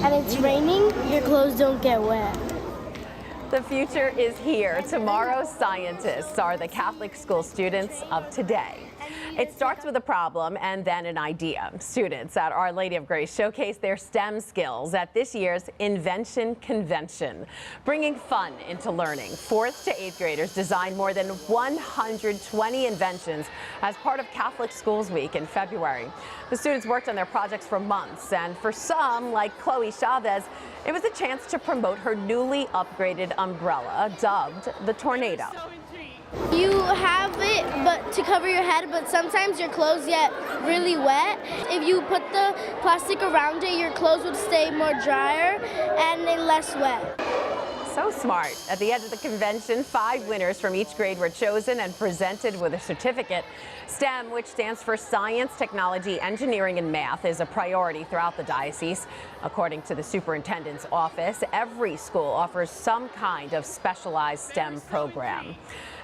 and it's raining, your clothes don't get wet. The future is here. Tomorrow's scientists are the Catholic school students of today. It starts with a problem and then an idea. Students at Our Lady of Grace showcase their STEM skills at this year's Invention Convention, bringing fun into learning. 4th to 8th graders designed more than 120 inventions as part of Catholic Schools Week in February. The students worked on their projects for months, and for some, like Chloe Chavez, it was a chance to promote her newly upgraded umbrella, dubbed the Tornado. You have it but to cover your head, but sometimes your clothes get really wet. If you put the plastic around it, your clothes would stay more drier and then less wet. So smart. At the end of the convention, 5 winners from each grade were chosen and presented with a certificate. STEM, which stands for Science, Technology, Engineering, and Math, is a priority throughout the diocese. According to the superintendent's office, every school offers some kind of specialized STEM program.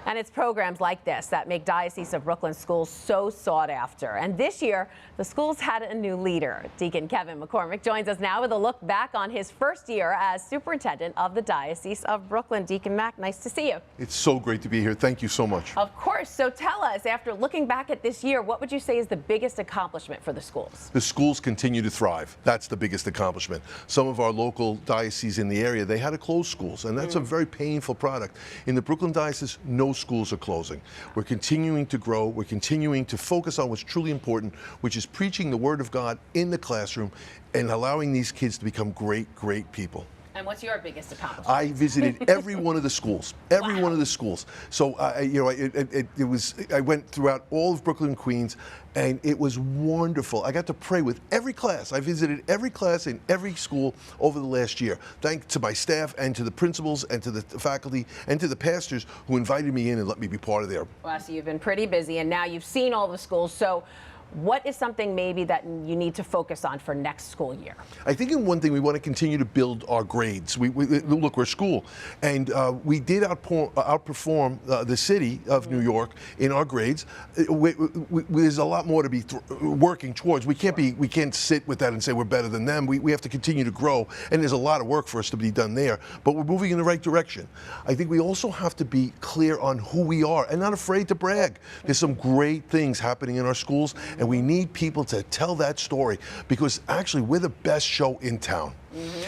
And it's programs like this that make Diocese of Brooklyn schools so sought after. And this year, the schools had a new leader. Deacon Kevin McCormack joins us now with a look back on his first year as superintendent of the Diocese of Brooklyn. Deacon Mac, nice to see you. It's so great to be here. Thank you so much. Of course. So tell us, after looking back at this year, what would you say is the biggest accomplishment for the schools? The schools continue to thrive. That's the biggest accomplishment. Some of our local dioceses in the area, they had to close schools, and that's a very painful product. In the Brooklyn Diocese, no schools are closing. We're continuing to grow. We're continuing to focus on what's truly important, which is preaching the Word of God in the classroom and allowing these kids to become great, great people. And what's your biggest accomplishment? I visited every one of the schools, every one of the schools. So, I went throughout all of Brooklyn and Queens, and it was wonderful. I got to pray with every class. I visited every class in every school over the last year. Thanks to my staff and to the principals and to the faculty and to the pastors who invited me in and let me be part of their. Well, so you've been pretty busy, and now you've seen all the schools. So what is something maybe that you need to focus on for next school year? I think in one thing we want to continue to build our grades. Look, we're a school, and we did outperform the city of New York in our grades. There's a lot more to be working towards. We can't sit with that and say we're better than them. We have to continue to grow, and there's a lot of work for us to be done there. But we're moving in the right direction. I think we also have to be clear on who we are and not afraid to brag. There's some great things happening in our schools, and we need people to tell that story, because actually we're the best show in town.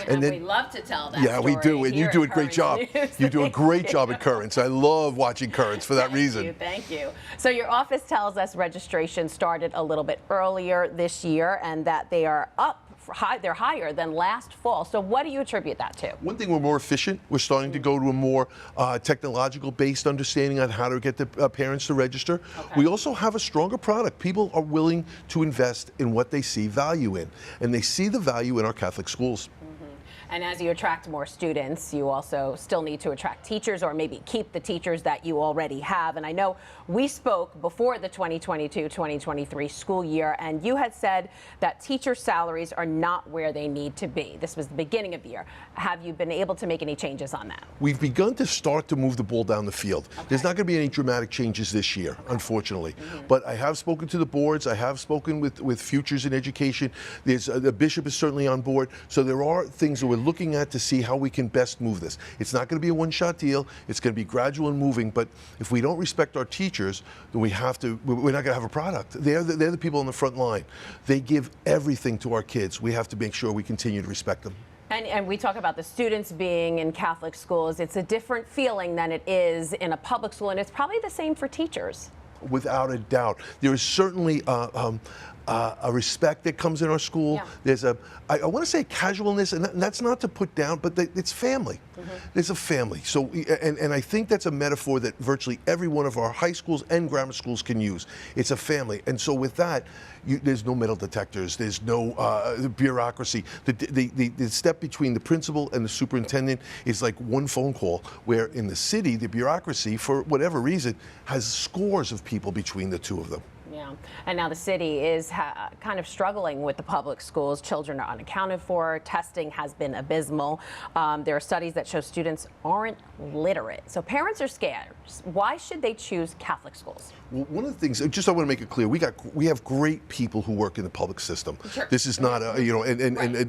And then, we love to tell that story. Yeah, we do, and you do a great job. You do a great job at Currents. I love watching Currents for that reason. Thank you. So your office tells us registration started a little bit earlier this year and that they are up. They're higher than last fall. So what do you attribute that to? One thing, we're more efficient. We're starting to go to a more technological-based understanding on how to get the parents to register. Okay. We also have a stronger product. People are willing to invest in what they see value in, and they see the value in our Catholic schools. And as you attract more students, you also still need to attract teachers, or maybe keep the teachers that you already have. And I know we spoke before the 2022-2023 school year, and you had said that teacher salaries are not where they need to be. This was the beginning of the year. Have you been able to make any changes on that? We've begun to start to move the ball down the field. Okay. There's not going to be any dramatic changes this year, unfortunately. But I have spoken to the boards. I have spoken with Futures in Education. The bishop is certainly on board. So there are things that we're looking at to see how we can best move this. It's not going to be a one-shot deal. It's going to be gradual and moving. But if we don't respect our teachers, then we're not going to have a product. They're the people on the front line. They give everything to our kids. We have to make sure we continue to respect them. And we talk about the students being in Catholic schools. It's a different feeling than it is in a public school, and it's probably the same for teachers. Without a doubt. There is certainly a respect that comes in our school. Yeah. There's I want to say casualness, and that's not to put down, but it's family. There's a family. So, and I think that's a metaphor that virtually every one of our high schools and grammar schools can use. It's a family. And so with that, there's no metal detectors. There's no bureaucracy. The step between the principal and the superintendent is like one phone call, where in the city, the bureaucracy, for whatever reason, has scores of people between the two of them. Yeah. Yeah, and now the city is kind of struggling with the public schools. Children are unaccounted for. Testing has been abysmal. There are studies that show students aren't literate. So parents are scared. Why should they choose Catholic schools? Well, one of the things, just I want to make it clear, we have great people who work in the public system. Sure. This is not a, you know,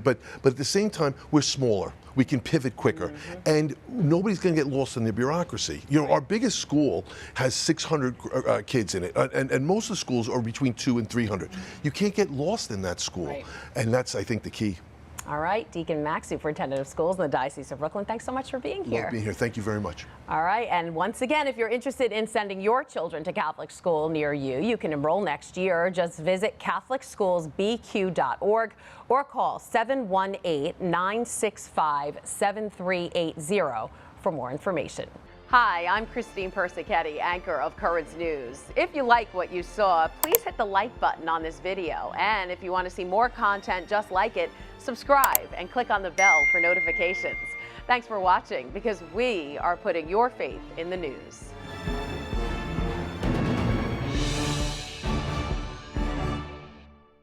but at the same time, we're smaller. We can pivot quicker, and nobody's going to get lost in the bureaucracy. You know, our biggest school has 600 kids in it, and most of the schools are between 200 and 300. You can't get lost in that school, and that's, I think, the key. All right, Deacon Mack, Superintendent of Schools in the Diocese of Brooklyn, thanks so much for being here. Love being here. Thank you very much. All right, and once again, if you're interested in sending your children to Catholic school near you, you can enroll next year. Just visit CatholicSchoolsBQ.org or call 718-965-7380 for more information. Hi, I'm Christine Persichetti, anchor of Currents News. If you like what you saw, please hit the like button on this video. And if you want to see more content just like it, subscribe and click on the bell for notifications. Thanks for watching, because we are putting your faith in the news.